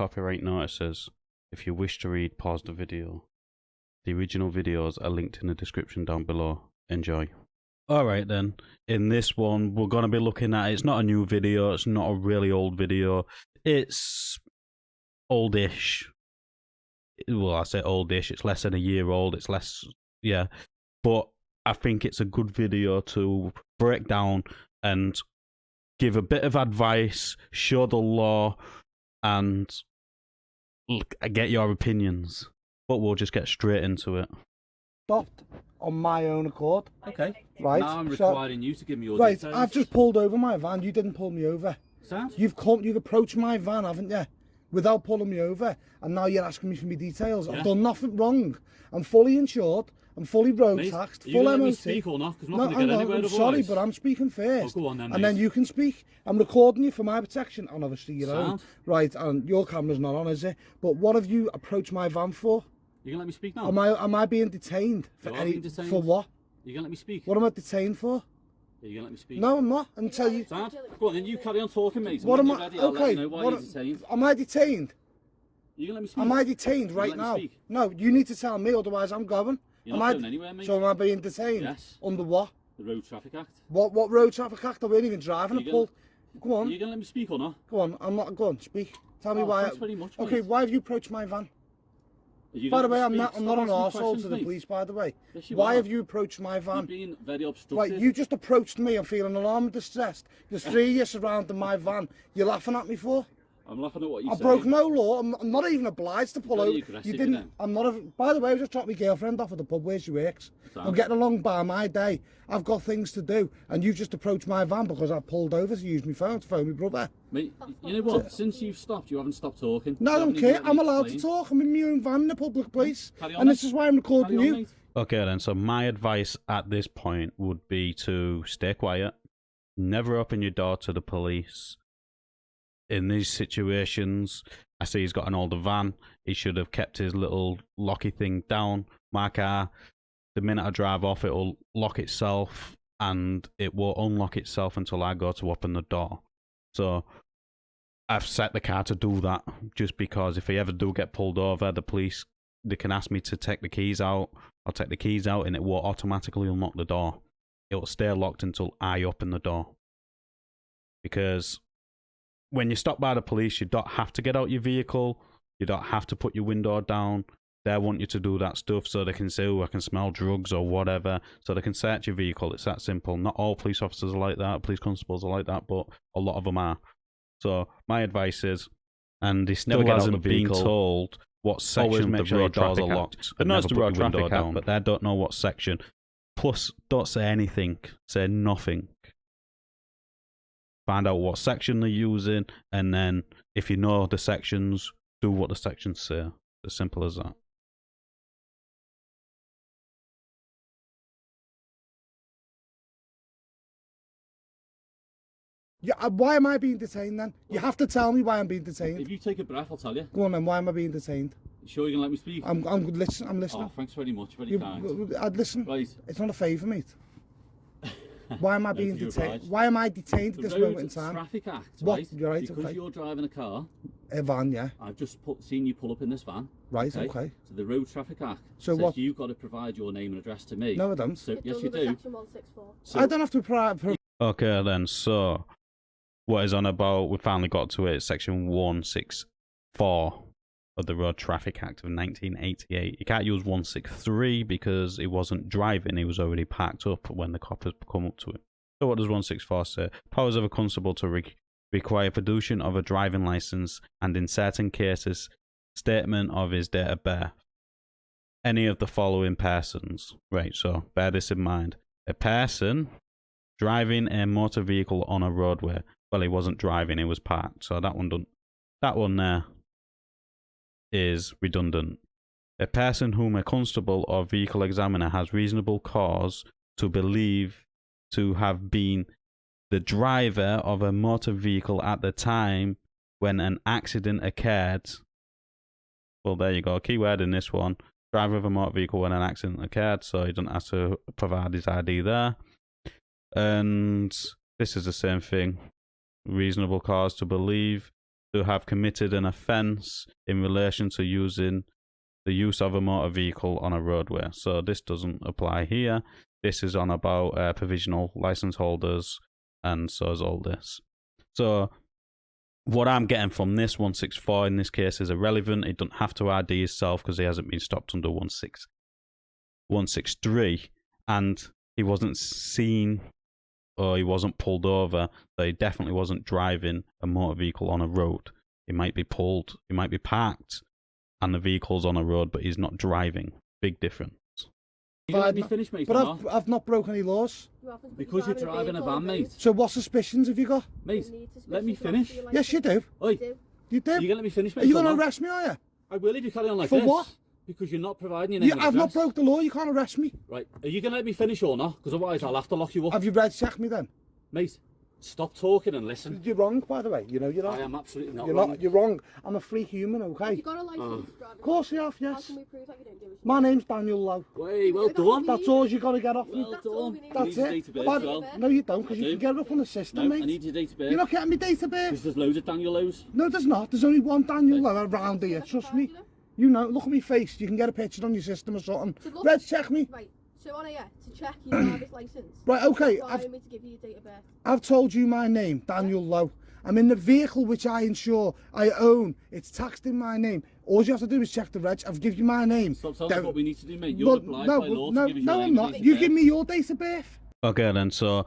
copyright notices. If you wish to read, pause the video. The original videos are linked in the description down below. Enjoy. Alright then, in this one we're going to be looking at, it's not a new video, it's not a really old video, it's oldish. Well, I say oldish, it's less than a year old, it's less, yeah. But I think it's a good video to break down and give a bit of advice, show the law, and get your opinions. But we'll just get straight into it. Stopped on my own accord. Okay. Right. Now I'm requiring you to give me your right, details. I've just pulled over my van. You didn't pull me over. Sound? You've approached my van, haven't you? Without pulling me over, and now you're asking me for my details. Yeah. I've done nothing wrong. I'm fully insured. I'm fully road taxed. Are you full gonna let me MOT. speak or not? Because I'm No, not going to get anywhere I'm otherwise. sorry, but I'm speaking first. Oh, go on then, and then mate. you can speak. I'm recording you for my protection, and obviously your own. Sound? Right, and your camera's not on, is it? But what have you approached my van for? You gonna let me speak now? Am I being detained for You are being detained. for what? You gonna let me speak? What am I detained for? Are you gonna let me speak? No, I'm not. Until you. Sound? Go on then, you carry on talking, mate. What am When I? you're ready, I'll let Okay. you know why you're detained. Am I detained? You gonna let me speak? Am I detained You right let me now? speak? No, you need to tell me, otherwise I'm going. You're am not I, going anywhere, mate. So am I being detained? Yes. Under what? The Road Traffic Act. What road traffic act? I wasn't even driving. I pulled. Go Are on. you gonna let me speak or not? Go on. I'm not. Go on. Speak. Tell me Oh, why. thanks very much, Okay. mate. Why have you approached my van? Are you By the gonna way, let I'm me not. speak? I'm not Stop an asking arsehole questions, to the mate. police. By the way. Yes, you Why are. have you approached my You're van? being very obstructive. Right, you just approached me. I'm feeling alarmed and distressed. There's three of you surrounding my van. You're laughing at me for? I'm laughing at what you I say. broke no law. I'm not even obliged to pull Very over. aggressive, You you didn't. know. I'm not. By the way, I just dropped my girlfriend off at the pub where she works. Sound. I'm getting along by my day. I've got things to do, and you just approached my van because I pulled over to use my phone to phone my brother. Mate, you know what? Since you've stopped, you haven't stopped talking. No, I You don't haven't even care. let me I'm allowed to explain. talk. I'm in my own van in a public place, Carry on, and mate. this is why I'm recording Carry on, you. mate. Okay then, so my advice at this point would be to stay quiet. Never open your door to the police. In these situations, I see he's got an older van. He should have kept his little locky thing down. My car, the minute I drive off, it'll lock itself, and it won't unlock itself until I go to open the door. So I've set the car to do that, just because if I ever do get pulled over, the police, they can ask me to take the keys out. I'll take the keys out and it won't automatically unlock the door. It'll stay locked until I open the door. Because when you stop by the police, you don't have to get out your vehicle. You don't have to put your window down. They want you to do that stuff so they can say, oh, I can smell drugs or whatever. So they can search your vehicle. It's that simple. Not all police officers are like that. Police constables are like that, but a lot of them are. So my advice is, and he still hasn't been told what section of the road doors are locked. They know it's the road window down, but they don't know what section. Plus, don't say anything. Say nothing. Find out what section they're using, and then if you know the sections, do what the sections say. As simple as that. Yeah. Why am I being detained then? You have to tell me why I'm being detained. If you take a breath, I'll tell you. Go on then. Why am I being detained? You sure you're going to let me speak? I'm listening. I'm listening. Oh, thanks very much. Very kind. I'd listen. Right. It's not a favour, mate. Why am I being you're detained? right. Why am I detained at The this Road moment in time? Traffic Act, What? right? You're right, Because okay. you're driving a car, A van, yeah. I've just seen you pull up in this van. Right, okay. So the Road Traffic Act So says what? you've got to provide your name and address to me. No, I don't. So It yes, does you under do. Section 164. So I don't have to provide. Okay then, so what is on about, we finally got to it, section 164 of the Road Traffic Act of 1988. You can't use 163 because he wasn't driving, he was already parked up when the coppers come up to him. So what does 164 say? Powers of a constable to require production of a driving license and in certain cases, statement of his date of birth. Any of the following persons. Right, so bear this in mind. A person driving a motor vehicle on a roadway. Well, he wasn't driving, he was parked. So that one there is redundant. A person whom a constable or vehicle examiner has reasonable cause to believe to have been the driver of a motor vehicle at the time when an accident occurred. Well, there you go. Keyword in this one. Driver of a motor vehicle when an accident occurred, so he doesn't have to provide his ID there. And this is the same thing. Reasonable cause to believe to have committed an offence in relation to using the use of a motor vehicle on a roadway. So this doesn't apply here. This is on about provisional license holders, and so is all this. So what I'm getting from this 164 in this case is irrelevant. It doesn't have to ID himself because he hasn't been stopped under 163, and he wasn't seen or he wasn't pulled over, so he definitely wasn't driving a motor vehicle on a road. He might be pulled, he might be parked, and the vehicle's on a road, but he's not driving. Big difference. You let me finish, mate. But I've not broken any laws. Because you're driving a van, mate. So what suspicions have you got? Mate, let me finish. Yes, you do. Oi, You do. are you going to let me finish, mate? Are you or going to not? arrest me, are you? I will if you carry on like For this. what? Because you're not providing your name and I've not address. broke the law, you can't arrest me. Right, are you going to let me finish or not? Because otherwise I'll have to lock you up. Have you red checked me then? Mate, stop talking and listen. You're wrong, by the way. You know you're not. I am absolutely not You're wrong. not. You're wrong. I'm a free human, Have okay? you got a license to drive? Of course you have, How yes. can we prove that you don't do it? My name's Daniel Lowe. Hey, well done. That's all you got to get off me. Well That's all done. we need. I That's need your it. date of birth But- as well. No, you don't, because I you do. can get it up on the system, No, mate. I need your date of birth. You're not getting me date of Because birth. there's loads of Daniel Lowe's. No, there's not. There's only one Daniel Lowe around here. Trust me. You know, look at me face. You can get a picture on your system or something. So look- Red check me. Right, so on here, to check your driver's license. Right, okay, Require I've- me to give you your date of birth. I've told you my name, Daniel Lowe. I'm in the vehicle which I insure, I own. It's taxed in my name. All you have to do is check the reg. I've given you my name. Stop telling us Don't- what we need to do, mate. You're obliged by law no, to give us your no, name I'm and not. date of You birth. give me your date of birth. Okay then, so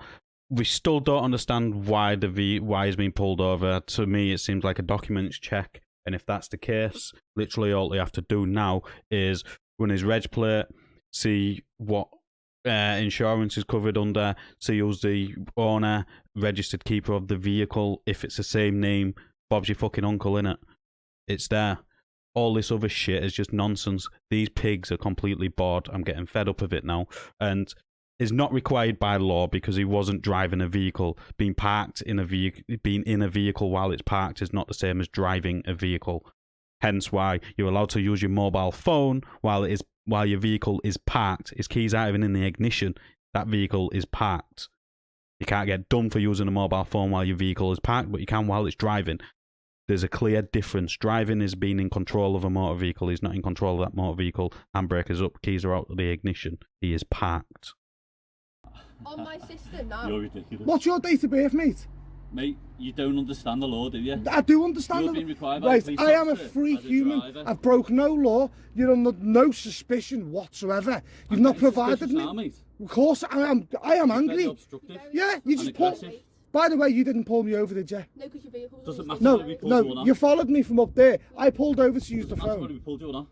we still don't understand why why he's been pulled over. To me, it seems like a documents check, and if that's the case, literally all they have to do now is run his reg plate, see what insurance is covered under, see who's the owner, registered keeper of the vehicle. If it's the same name, Bob's your fucking uncle, innit? It's there. All this other shit is just nonsense. These pigs are completely bored. I'm getting fed up of it now. And is not required by law because he wasn't driving a vehicle. Being in a vehicle while it's parked is not the same as driving a vehicle. Hence why you're allowed to use your mobile phone while your vehicle is parked. His keys aren't even in the ignition. That vehicle is parked. You can't get done for using a mobile phone while your vehicle is parked, but you can while it's driving. There's a clear difference. Driving is being in control of a motor vehicle. He's not in control of that motor vehicle. Handbrake is up, keys are out of the ignition. He is parked. On my system now. You're ridiculous. What's your date of birth, mate? Mate, you don't understand the law, do you? I do understand. You're the- being required by right, the police I am a officer free as a human. driver. I've broken no law. You're under no suspicion whatsoever. You've not provided me. Now, mate. Of course, I am Very angry. obstructive. Yeah, you just And pull. aggressive. By the way, you didn't pull me over, did you? No, because your vehicle was Doesn't on matter. the No, whether we pulled you or no, not. you followed me from up there. I pulled over to use the That's whether we phone. pulled you or not.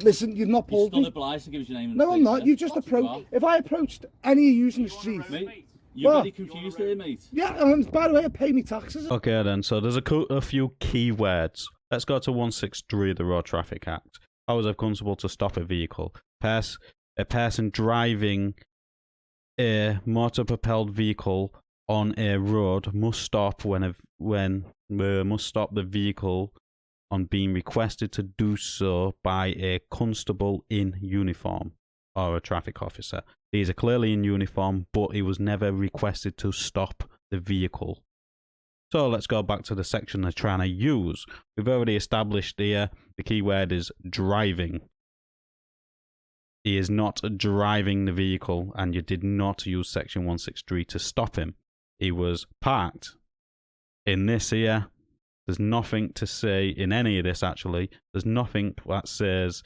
Listen, you've not You're pulled still me. obliged to give us your name and No, I'm date, not. yeah? You just What's your approached. name? If I approached any of you in the street, Mate, you're What? very confused there, mate. yeah, and by the way, I pay me taxes. Okay then, so there's a few key words. Let's go to 163 of the Road Traffic Act. How is it constable to stop a vehicle? A person driving a motor-propelled vehicle on a road must stop must stop the vehicle on being requested to do so by a constable in uniform or a traffic officer. These are clearly in uniform, but he was never requested to stop the vehicle. So let's go back to the section they're trying to use. We've already established here the key word is driving. He is not driving the vehicle, and you did not use section 163 to stop him. He was parked. In this here, there's nothing to say in any of this actually. There's nothing that says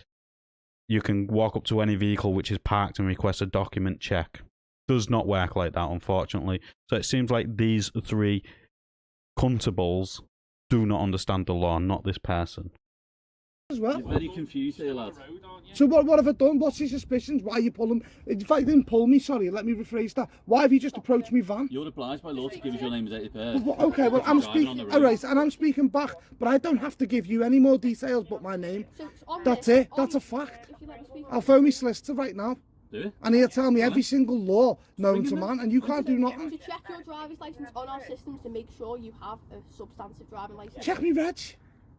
you can walk up to any vehicle which is parked and request a document check. Does not work like that, unfortunately. So it seems like these three constables do not understand the law, not this person. As well. You're very confused here, lad. So what have I done? What's your suspicions? Why are you pulling? In fact, you didn't pull me. Sorry, let me rephrase that. Why have you just approached me van? You're obliged by law to give us your name and date of birth. Well, okay, well I'm speaking. All right, and I'm speaking back, but I don't have to give you any more details but my name. So on That's this- it. That's on- a fact. If you let me speak. I'll phone my solicitor right now, Do it. and he'll tell me every single law known Bring to him in. man, and you can't do To nothing. check your driver's license on our systems to make sure you have a substantive driving license. Check me reg.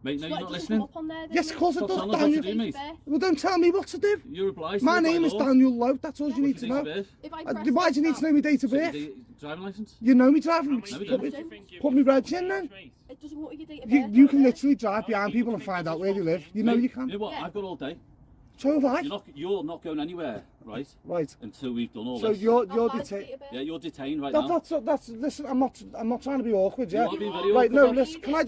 Mate, no, What, you're it not doesn't come listening. up on there, Yes, of course it Stop does, telling us what to Daniel. do, mate. Well, don't tell me what to do. You're obliged My to name by is law. Daniel Lowe. That's all you need to Date of know. birth. If I Why press do you need to know my date of So birth? your driving licence? You know me driving. No, we Put don't. me reg in then. it doesn't want your date of You birth. can does it? literally drive behind people and find out where they live. You know Mate, you can. You know what? Yeah. I've got all day. So have I. You're not going anywhere, right? Right. Until we've done all So this. you're I'll find detained. date of birth. Yeah, you're detained right now. That's listen. I'm not trying to be awkward. Yeah. You are being very Right. awkward, No. man. Listen. Can I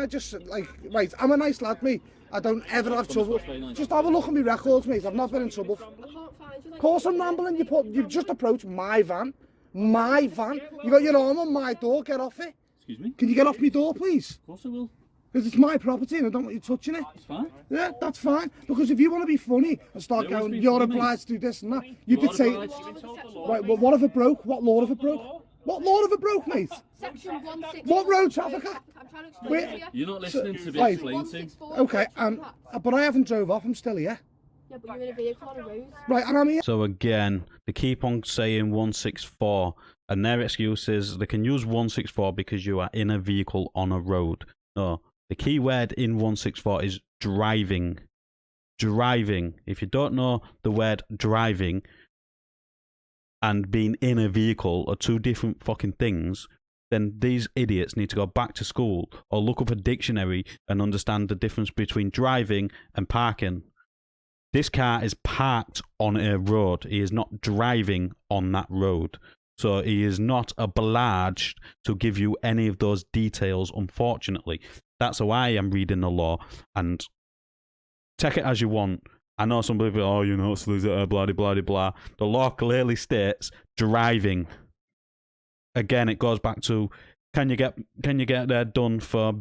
just like right? I'm a nice lad, mate. I don't ever have trouble. very nice. Just have a look at my records, mate. I've not been in trouble. I can't find you. Of course I'm rambling. You just approached my van. My van. You got your arm on my door. Get off it. Excuse me? Can you get off my door, please? Of course I will. Because it's my property and I don't want you touching it. It's fine. Yeah, that's fine. Because if you want to be funny and start No one's going, being you're funny, obliged to do this and that, you are could say, obliged. right, well, what if it broke? What law if it broke? What law if it broke, mate? Section 164. What road traffic act? I'm trying to explain Wait. to you. You're not listening to be Right. explained to. 164. Okay, Section Act. but I haven't drove off. I'm still here. Yeah, but you're in a vehicle on a road. Right, and I'm here. So again, they keep on saying 164, and their excuse is they can use 164 because you are in a vehicle on a road. No, the key word in 164 is driving. Driving. If you don't know the word driving and being in a vehicle are two different fucking things, then these idiots need to go back to school or look up a dictionary and understand the difference between driving and parking. This car is parked on a road. He is not driving on that road. So he is not obliged to give you any of those details, unfortunately. That's how I am reading the law. And take it as you want. I know some people, oh, you know, so there's a blah, blah, blah, blah. The law clearly states driving. Again, it goes back to, can you get there done for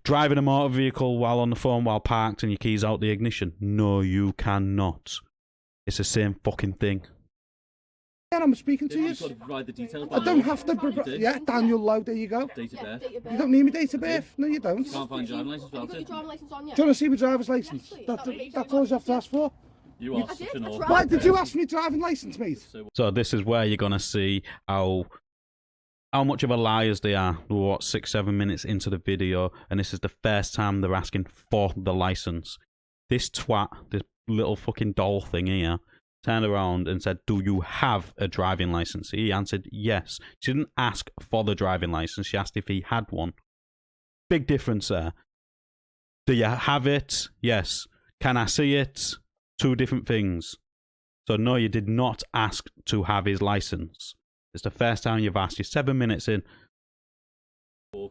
driving a motor vehicle while on the phone while parked and your keys out the ignition? No, you cannot. It's the same fucking thing. Yeah, I'm speaking to you. You've got to provide the details. I don't have to. You do. Yeah, Daniel Lowe, there you go. Date of Yeah, birth. date of birth. You don't need my date of birth. No, you don't. You can't find your driving licence Have you without got your it. driving licence on you? Do you want to see my driver's license? please. That's all you have to ask for. You are I such did, an that's awkward. right. Why did you ask me driving license, mate? So this is where you're going to see how much of a liars they are. We're 6-7 minutes into the video, and this is the first time they're asking for the license. This twat, this little fucking doll thing here, turned around and said, do you have a driving license? He answered yes. She didn't ask for the driving license. She asked if he had one. Big difference there. Do you have it? Yes. Can I see it? Two different things. So no, you did not ask to have his license. It's the first time you've asked. You're 7 minutes in.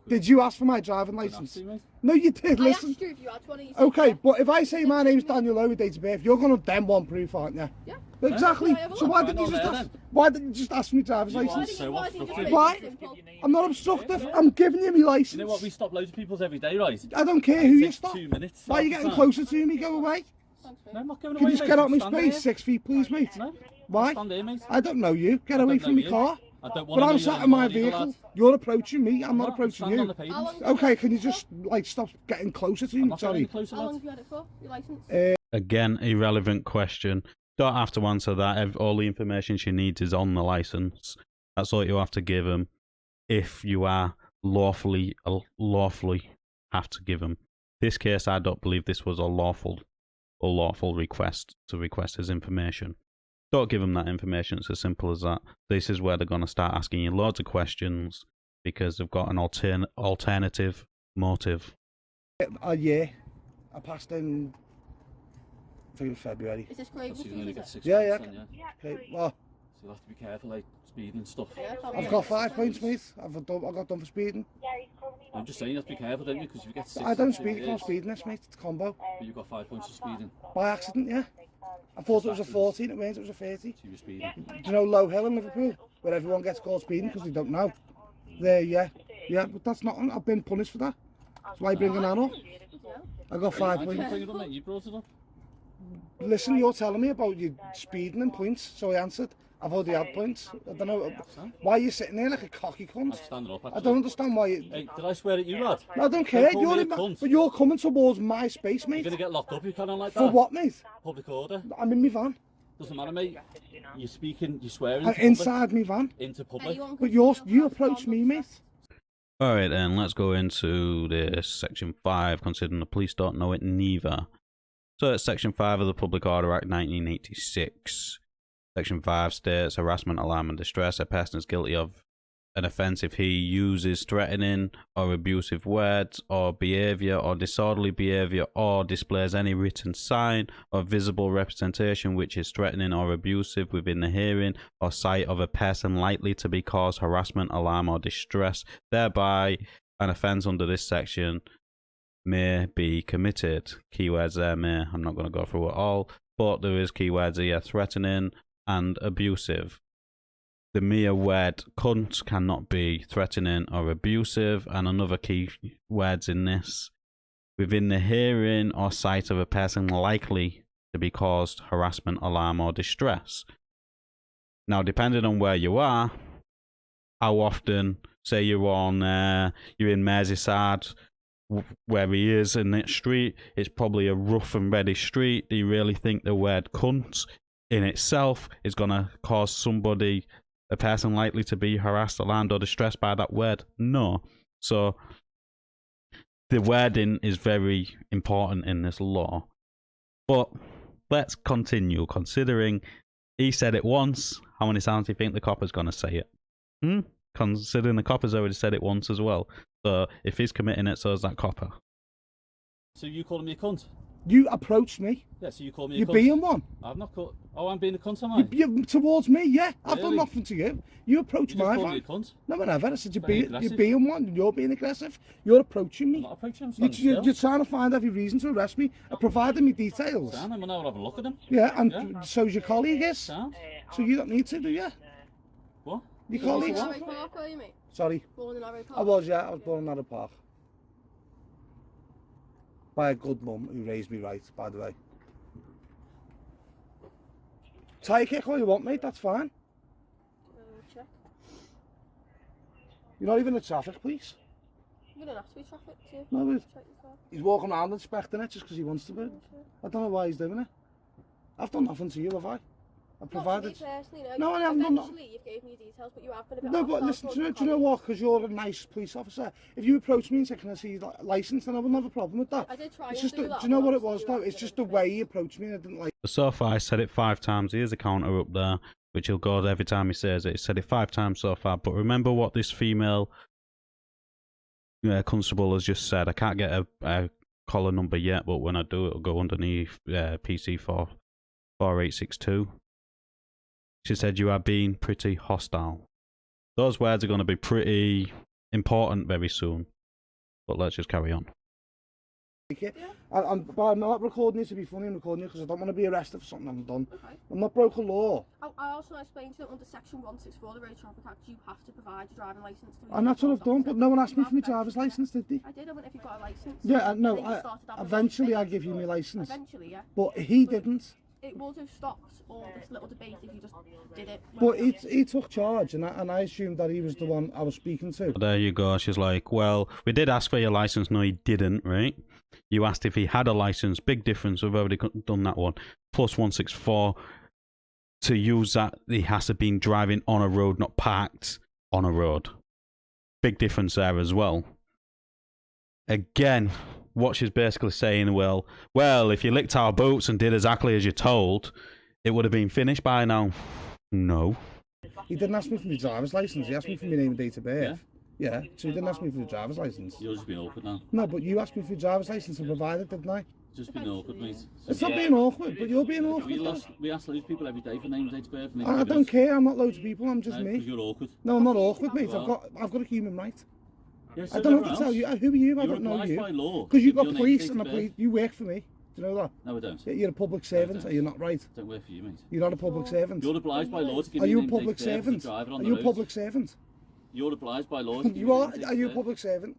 Did you ask for my driving license? No, you did. I Listen. asked you if you had one of these. Okay, but if I say my name's Daniel Lowe with date of birth, you're going to then want proof, aren't you? Yeah. Exactly. Yeah, So why didn't you Right just on ask? there, Why didn't you just ask me driver's You are license? so why didn't you obstructive. make Why? it simple? I'm not obstructive. I'm giving you my You license. know what? We stop loads of people's every day, right? I don't care who It you takes stop. 2 minutes. Why are you half getting the closer to me? Go away. Thanks, time. mate. No, I'm not going Can away. you just mate. get out my Stand space? here. 6 feet, please, mate. No. Why? Stand here, mate. I don't know you. Get I away don't from know my you. car. I don't want But to I'm know sat you in my anymore, vehicle. lad. You're approaching me. I'm not approaching Stand on you. the How pavement. long have you Okay, had can you it for? just like stop getting closer to I'm me? not getting Sorry. any closer, How long lad. have you had it for? Your licence? Again, irrelevant question. Don't have to answer that. All the information she needs is on the license. That's all you have to give them. If you are lawfully have to give them. This case, I don't believe this was a lawful request to request his information. Don't give them that information. It's as simple as that. This is where they're going to start asking you loads of questions because they've got an alternative motive. Yeah. I passed in. I think it was February. Is this great? So you only get 6 Yeah, points then, yeah. Okay, well, So you'll have to be careful, like speeding and stuff. Yeah, I've got 5 points, mate. I got done for speeding. I'm just saying you have to be careful, don't you? Because if you get 6 I don't in 2 speed. I can't years, speed in this, mate. It's a combo. but you've got 5 points for speeding. By accident, yeah. I thought it was a 14. It means it was a 30. So you were speeding. Do you know Low Hill in Liverpool, where everyone gets caught speeding because they don't know? There, yeah, but that's not. I've been punished for that. That's why bringing that up. I got 5 I didn't points. bring it up, mate. You brought it up. Listen, you're telling me about you speeding and points, so I answered. I've already had points. I don't know why you're sitting there like a cocky I'm cunt. standing up, I actually. don't understand why you. Hey, did I swear at you, lad? I don't care. call me You're a in cunt. but you're coming towards my space, You're mate. going to get locked up, you can't like that. For what, mate? Public order. I'm in my van. Doesn't matter, mate. You're speaking, you're swearing I'm into public. inside my van. Into public. But you approached me, mate. Alright then, let's go into this section 5, considering the police don't know it neither. So it's section 5 of the Public Order Act 1986. Section 5 states harassment, alarm and distress. A person is guilty of an offence if he uses threatening or abusive words or behaviour or disorderly behaviour or displays any written sign or visible representation which is threatening or abusive within the hearing or sight of a person likely to be cause harassment, alarm or distress. Thereby, an offence under this section may be committed. Keywords there, may. I'm not going to go through it all, but there is keywords here: threatening and abusive. The mere word cunt cannot be threatening or abusive, and another key words in this: within the hearing or sight of a person likely to be caused harassment, alarm or distress. Now, depending on where you are, how often, say you're in Merseyside, where he is in that street, it's probably a rough and ready street. Do you really think the word cunt in itself is going to cause somebody, a person likely to be harassed, alarmed or distressed by that word? No. So the wording is very important in this law. But let's continue. Considering he said it once, how many times do you think the copper's going to say it? Considering the copper's already said it once as well. So if he's committing it, so is that copper. So you calling me a cunt? You approached me. Yeah, so you call me a You're cunt? being one. I've not called... Oh, I'm being a cunt, am I? You towards me, yeah. I've done Really? nothing to you. You approached You just my called me a van. cunt? No, whatever. I said Very you're aggressive. being one. You're being aggressive. You're approaching I'm me. not approaching, I'm standing You're still. trying to find every reason to arrest me. I provided me details. Sound, I'm gonna have a look at them. Yeah, and Yeah. so's your colleague is. Sound? So you don't need to, do you? What? Your Born in colleagues? Arrow Park, were you, mate? Sorry. Born in Arrow Park. I was, yeah. I was born in Audit Park. By a good mum who raised me right, by the way. Tyre kick all you want, mate, that's fine. Check. You're not even the traffic police. You don't have to be traffic to No, but check your car. he's walking around inspecting it just because he wants to be. Yeah, sure. I don't know why he's doing it. I've done nothing to you, have I? I've provided... Not to me personally, No, I haven't done that. Eventually, you've gave me your details, but you have been a bit No, but hostile listen, towards do my you know colleague. what? Because you're a nice police officer. If you approach me and say, can I see your licence, then I wouldn't have a problem with that. I did try It's and just, do that. do you know what it but was you though? have It's been just a the bit way he approached me and I didn't like So far, I said it 5 times. Here's a counter up there, which he'll go every time he says it. He said it 5 times so far. But remember what this female constable has just said. I can't get a collar number yet, but when I do, it'll go underneath PC 4862. She said you are being pretty hostile. Those words are going to be pretty important very soon. But let's just carry on. it. But I'm not recording it to be funny, I'm recording it because I don't want to be arrested for something I haven't done. Okay. I'm not broke a law. I also explained to them under section 164 of the Road Traffic Act, you have to provide your driving licence to And that's what I've done, but no one asked me for my You driver's have licence, did they? I did, I went if you've got a licence. Yeah, no, And then you started that eventually I process. give you my licence. Eventually, yeah. But he didn't. It would have stopped all this little debate if you just did it. But he took charge, and I assumed that he was the one I was speaking to. There you go. She's like, well, we did ask for your license. No, he didn't, right? You asked if he had a license. Big difference. We've already done that one. Plus 164. To use that, he has to have been driving on a road, not parked on a road. Big difference there as well. Again, what she's basically saying, well, if you licked our boots and did exactly as you're told, it would have been finished by now. No. He didn't ask me for my driver's licence, he asked me for my name and date of birth. Yeah, so he didn't ask me for the driver's licence. You're just being awkward now. No, but you asked me for your driver's licence and provided, didn't I? Just being awkward, mate. It's not being awkward, but you're being awkward. We ask loads of people every day for names, dates, birth. I don't care, I'm not loads of people, I'm just Because me. you're awkward. No, I'm not awkward, mate. Well. I've got a human right. Yeah, so I don't have everyone to tell else. you. Who are you? I You're don't know obliged by you. law. Because you've Your got name, police date and of the birth. police. You work for me. Do you know that? No, I don't. You're a public servant, don't. are you not right? Don't work for you, mate. You're not a public servant. You're obliged by law to give Are me you a name, public date of birth as a servant? driver on Are the you a road. public servant? You're obliged by law to give You me are. name, date Are of you a birth. public servant?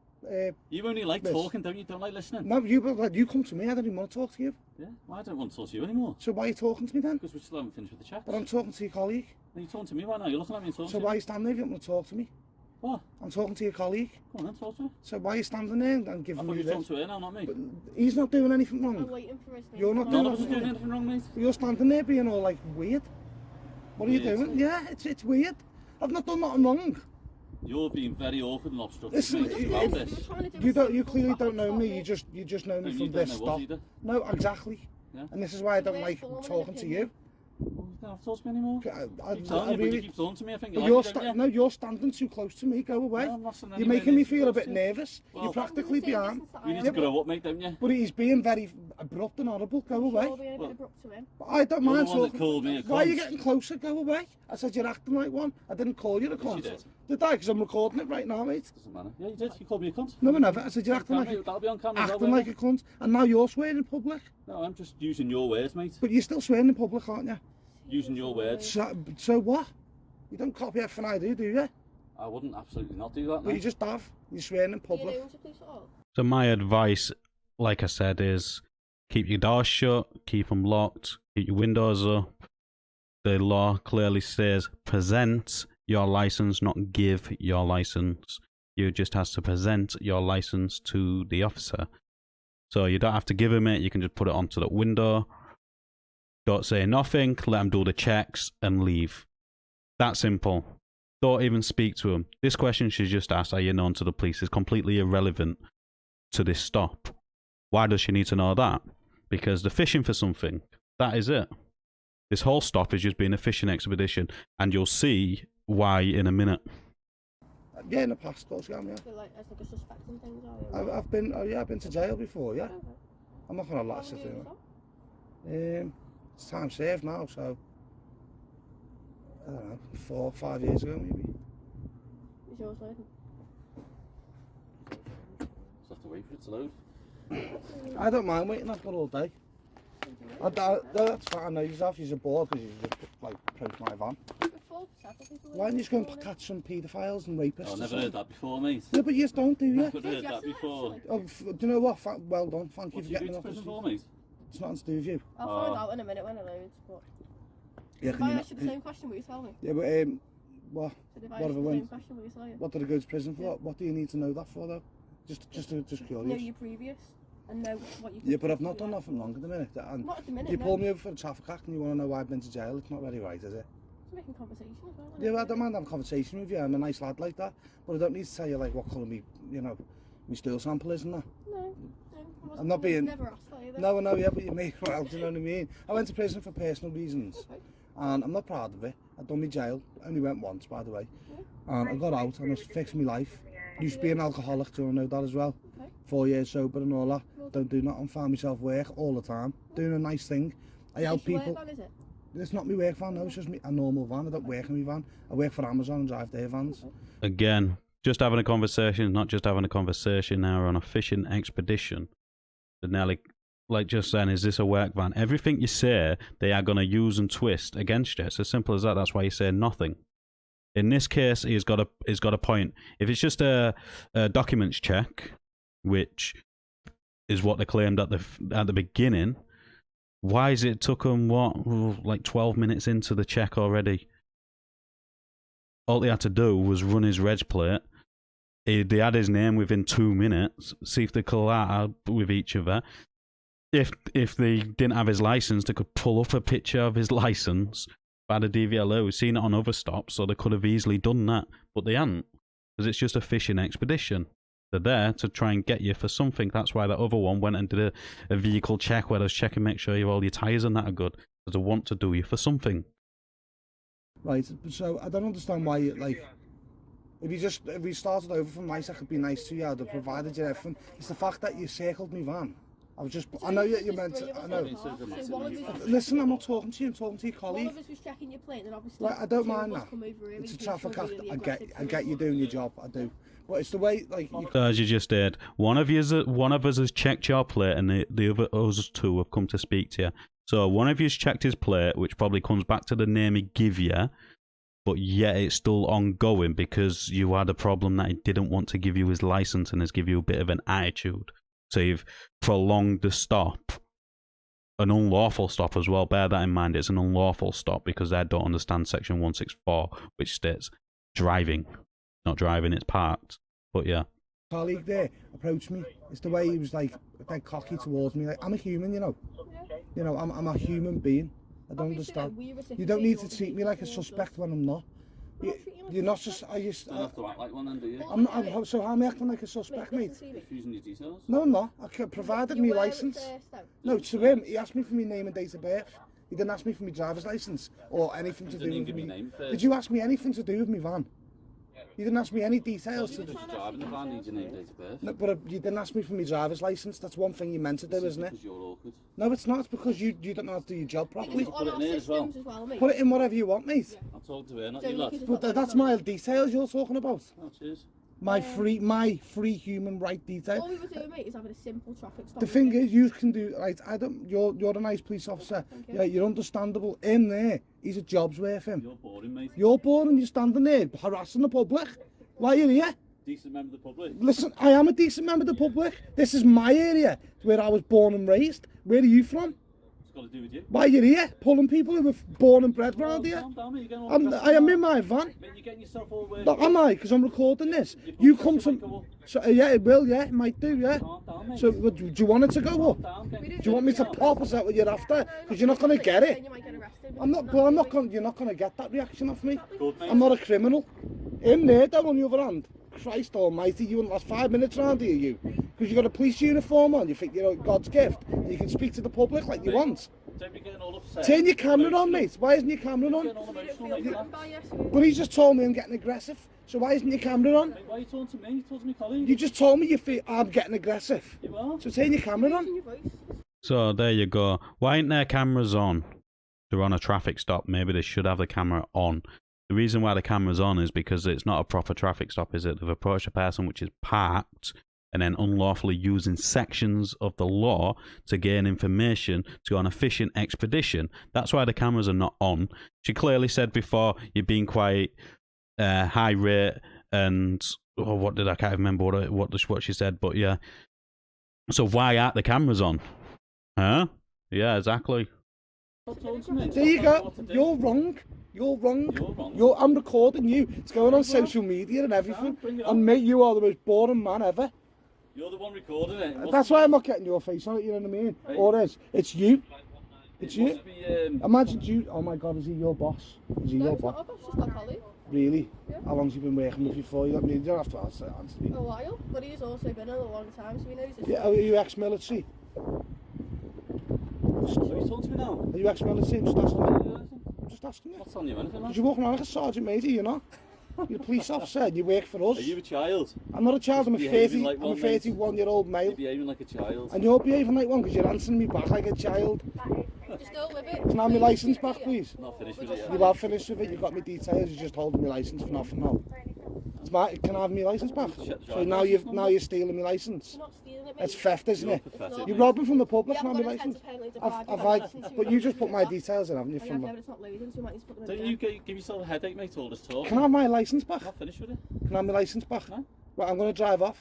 You only like Miss. talking, don't you? Don't like listening. No, you come to me. I don't even want to talk to you. Yeah? Well, I don't want to talk to you anymore. So why are you talking to me then? Because we still haven't finished with the chat. But I'm talking to your colleague. No, you're talking to me right now. You're looking at me and talking So to why are me. you standing there if you don't want to talk to me? What? I'm talking to your colleague. Go on then, talk to me. So why are you standing there and I giving thought me you were talking this? to her now, not me. But he's not doing anything I'm wrong. waiting for his name. You're not None doing of us are doing anything. anything wrong, mate. You're standing there being all like weird. What are you Weird. doing? Yeah, it's weird. I've not done nothing wrong. You're being very awkward and obstructive Listen, mate, about this. We're trying to do You a don't. You sensible clearly stop don't know and me. start, You just know me You from don't this know us stop. either. No, exactly. Yeah. And this is why I don't We're like forming an talking to you. opinion. Well, you don't have to talk to me anymore. I Keep telling you, but you really. keep talking to me. I think you But like you're it, don't you? no, you're standing too close to me. Go away. No, I'm not standing You're anywhere making me near feel a close bit to you. nervous. Well, You're practically We're saying behind. distance that You I need am. to grow up, mate, don't you? But he's being very abrupt and horrible. Go Sure, away. we're being a bit Well, abrupt to him. But I don't You're mind the one that talking. called me a Why are you cunt. getting closer? Go away. I said you're acting like one. I didn't call you a Yes, you cunt. did. Did I? Because I'm recording it right now, mate. Doesn't matter. Yeah, you did. You called me a cunt. No, I never. I said you're On acting camera, like that'll be on camera as well, acting won't like a cunt, and now you're swearing in public. No, I'm just using your words, mate. But you're still swearing in public, aren't you? Using your words. So what? You don't copy everything I do you? I wouldn't absolutely not do that. But No. you just have. You're swearing in Do you public. know to police at all? So my advice, like I said, is keep your doors shut, keep them locked, keep your windows up. The law clearly says present your license, not give your license. You just has to present your license to the officer. So you don't have to give him it. You can just put it onto the window. Don't say nothing. Let him do the checks and leave. That simple. Don't even speak to him. This question she just asked, are you known to the police, is completely irrelevant to this stop. Why does she need to know that? Because they're fishing for something. That is it. This whole stop is just being a fishing expedition, and you'll see why in a minute. Yeah, in the past, of course, yeah. Feel like as like a suspect and things, are you? I've been, I've been to jail before, yeah. Okay. I'm not gonna How lie, long sit were you there. in It's time served now, so I don't know, 4 or 5 years ago maybe. Is yours loading? Just have to wait for it to load. I don't mind waiting that all day. That's fine. I know yourself. You're bored because you just like approach my van. Why don't you just go and catch some paedophiles and rapists? I've or never something? heard that before, mate. No, but you just don't, do you? Never heard that before. Oh, do you know what? Well done. Thank you What for do you getting go to off the prison street. for, mate? It's nothing to do with you. I'll find out in a minute when it loads. But Yeah, if can I you ask you the same question, will you tell me? Yeah, but what? So if I What ask if I you the went? same question, will you tell you? What did I go to prison for? Yeah. What do you need to know that for, though? Just Know curious. your previous and know what you. Yeah, but I've could not do. done nothing wrong at the minute. And Not at the minute. if you no. pull me over for a traffic act and you want to know why I've been to jail, it's not very right, is it? It's making conversation as well. Yeah, well, I don't mind having a conversation with you. I'm a nice lad like that, but I don't need to tell you like what colour me, my stool sample is and that. No. I'm not being- Never asked that either. No, I know, yeah, but you may well, do you know what I mean? I went to prison for personal reasons, Okay. and I'm not proud of it. I've done my jail. I only went once, by the way, and I got out and I fixed my life. Used to be an alcoholic, do you know that as well? Okay. 4 years sober and all that. Well Don't do nothing. Find myself work all the time, doing a nice thing. I help Is your people. work van, is it? It's not my work van, no, it's just a normal van. I don't work in my van. I work for Amazon and drive their vans. Again, just having a conversation, not just having a conversation. Now we're on a fishing expedition. So Nelly, like just saying, is this a work van? Everything you say, they are going to use and twist against you. It's as simple as that. That's why you say nothing. In this case, he's got a point. If it's just a documents check, which is what they claimed at the beginning, why is it took them like 12 minutes into the check already? All they had to do was run his reg plate. They had his name within 2 minutes. See if they collab with each other. If they didn't have his license, they could pull up a picture of his license by the DVLO. We've seen it on other stops, so they could have easily done that, but they hadn't, because it's just a fishing expedition. They're there to try and get you for something. That's why that other one went and did a vehicle check where they was checking, make sure all your tyres and that are good, because they want to do you for something. Right, so I don't understand why you, like, if we started over from nice, I could be nice to you, I'd have provided you everything. It's the fact that you circled me van. I know you meant to, I know. Listen, I'm not talking to you, I'm talking to your One colleague. of us was checking your plate, and obviously. Like, I don't two of mind us that. come over here It's a and traffic you're act, really I aggressive get you doing your job, I do. But it's the way, like, you So as you just did, one of us has checked your plate, and the other us two have come to speak to you. So one of you's checked his plate, which probably comes back to the name he give you, but yet it's still ongoing because you had a problem that he didn't want to give you his license and has give you a bit of an attitude. So you've prolonged the stop, an unlawful stop as well. Bear that in mind. It's an unlawful stop because they don't understand Section 164, which states driving. Not driving, it's parked. But yeah. colleague there approached me. It's the way he was like cocky towards me. Like, I'm a human, you know. You know, I'm a human being. I don't Obviously, understand. we were You don't need to sitting treat me like a towards suspect us. when I'm not. You're not just. Are you? Don't have to act like one then, do you? So how am I acting like a suspect, mate? Refusing your details. No, I'm not. I provided me license. No, to him, he asked me for my name and date of birth. He didn't ask me for my driver's license or anything to do with give me me. name first. Did you ask me anything to do with me van? You didn't ask me any details. You're just driving the van, need your name, date of birth. No, but you didn't ask me for my driver's license. That's one thing you meant to do, isn't it? Because you're awkward. No, it's not. It's because you don't know how to do your job properly. Put it in here as well. Put it in whatever you want, mate. I'm talking to her, not you, lad. But that's my details you're talking about. Oh, cheers. My free human right detail. All we were doing, mate, is having a simple traffic stop. The thing is, you can do right. I don't. You're a nice police officer. you. Yeah, you're understandable. In there, he's a job's worth him. You're boring, mate. You're boring. You're standing there harassing the public. Why are you here? Decent member of the public. Listen, I am a decent member of the public. This is my area, where I was born and raised. Where are you from? It's got to do with you. Why are you here? Pulling people who were born and bred round here. Calm down, mate. You're getting all I am in my van. Mate, you're getting yourself all worked No, am I? Because I'm recording this. You come to. So yeah, it will. Yeah, it might do. Yeah. Calm down, mate. So do you want it to go up? Calm down, Do you want me to pop? Is that what you're after? Because you're not going to get it. You might get arrested. I'm not. Well, I'm not going. You're not going to get that reaction off me. Good, mate. I'm not a criminal. Him there, though, on the other hand. Christ Almighty, you wouldn't last 5 minutes round here, you. Because you got a police uniform on. You think you're God's gift. You can speak to the public like you want. Don't be getting all upset. Turn your camera on, mate. Why isn't your camera You're on? getting all emotional, mate. for that. But he's just told me I'm getting aggressive. So why isn't your camera on? Mate, why are you talking to me? You talking to my colleague. You just told me you feel I'm getting aggressive. You are. So turn your camera on. So there you go. Why ain't their cameras on? They're on a traffic stop. Maybe they should have the camera on. The reason why the camera's on is because it's not a proper traffic stop, is it? They've approached a person which is parked and then unlawfully using sections of the law to gain information to go on a fishing expedition. That's why the cameras are not on. She clearly said before, you're being quite high rate and what did I can't remember what she said, but yeah. So why aren't the cameras on? Huh? Yeah, exactly. There you go. You're wrong. You're wrong. You're wrong. I'm recording you. It's going on social media and everything. And mate, you are the most boring man ever. You're the one recording it. That's why I'm not getting your face on it, you know what I mean? Hey. Or it's you. It's you. Must be, Imagine you. Oh my God, is he your boss? Is he your boss? Just my colleague. Really? Yeah. How long's he been working with you for? You don't have to answer me. A while, but he's also been in a long time, so he knows his Yeah, are you ex-military? Are you talking to me now? Are you ex-military? I'm just asking you. I'm just asking you. What's on you, anything, lad? You're walking around like a sergeant major, you're not? You're a police officer and you work for us. Are you a child? I'm not a child, I'm a You're behaving 30, like I'm a one, mate. 31-year-old male. You're behaving like a child. And you're behaving like one because you're answering me back like a child. You're still with it. Can I have my licence back, please? I'm not finished with it yet. You have finished with it, you've got my details, you're just holding my licence for nothing now. Can I have my licence back? So now you're stealing my licence. You're not stealing it, mate. It's theft, isn't You're it? pathetic. You're robbing from the public, You can I haven't have my got a licence? sense apparently to I've, provide I've had, license, but you just put my back. details in, haven't you? I From have, but it's not loading, so you might just put them Don't in you again. give yourself a headache, mate, all this talk? Can I have my licence back? I'm not finished with it. Can I have my licence back? No. Right, I'm going to drive off.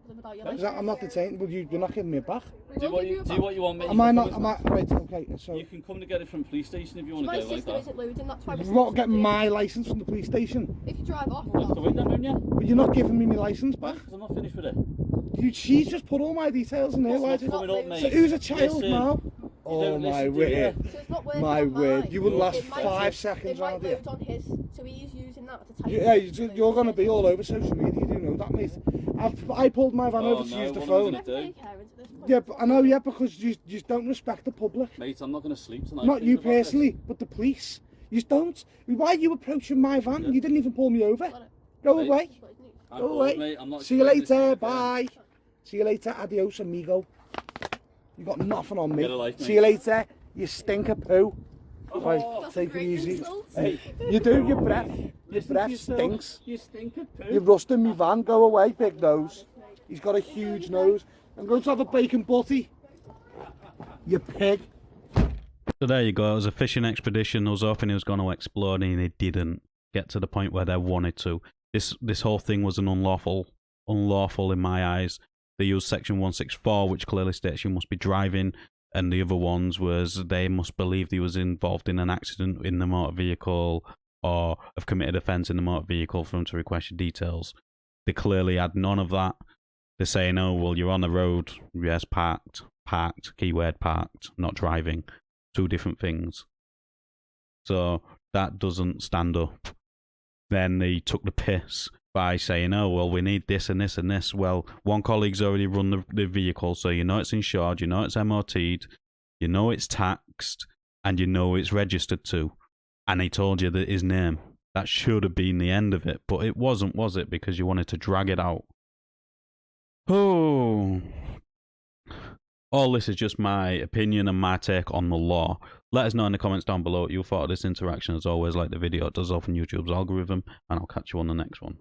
Without your Because license. I'm not detained. Well, you're not giving me it back. We Do will give what you want, mate. Am I not? Am I right? Okay. So You can come to get it from police station if you want My to go like system that. isn't loading, that's why you're not getting my licence from the police station, If you drive off, You'll have to wait then, won't you? but you're not giving me my licence back. Because I'm not finished with it. She's just put all my details in there. Why It's did? not coming up, So mate. who's a child Listen, now? you Oh don't my listen, do word! you? so it's not working My on word! mine. You wouldn't last It might- 5 seconds It might round here. load on his, so he's using that to type. Yeah, you're going to be all over social media. You do know that, mate. I pulled my van Oh, over to no, use the what am I phone. gonna do? Take care into this point. Yeah, but I know. Yeah, because you just don't respect the public. Mate, I'm not going to sleep tonight. Not you thinking about this. personally, but the police. You don't. Why are you approaching my van? Yeah. You didn't even pull me over. Got it. Go Mate. away. But it's neat. I'm Go bored, away. mate. I'm not See you explaining this to later. again. Bye. See you later. Adios, amigo. You got nothing on me. Get a life, mate. See you later. You stinker poo. Right, That's take a it great easy. insult. Hey, you do. Your breath. Your Listen to breath yourself. stinks. You stink of poo. You're rusting me van. Go away, big nose. He's got a huge nose. I'm going to have a bacon butty. You pig. So there you go. It was a fishing expedition. I was hoping it was going to explode, and it didn't get to the point where they wanted to. This whole thing was an unlawful in my eyes. They used section 164, which clearly states you must be driving, and the other ones was they must believe he was involved in an accident in the motor vehicle or have committed offence in the motor vehicle for them to request your details. They clearly had none of that. They're saying, oh, well, you're on the road. Yes, parked, keyword parked, not driving. Two different things. So that doesn't stand up. Then they took the piss by saying, oh, well, we need this and this and this. Well, one colleague's already run the vehicle, so you know it's insured, you know it's MOT'd, you know it's taxed, and you know it's registered to. And he told you that his name. That should have been the end of it, but it wasn't, was it? Because you wanted to drag it out. Oh. All this is just my opinion and my take on the law. Let us know in the comments down below what you thought of this interaction. As always, like the video, it does off on YouTube's algorithm, and I'll catch you on the next one.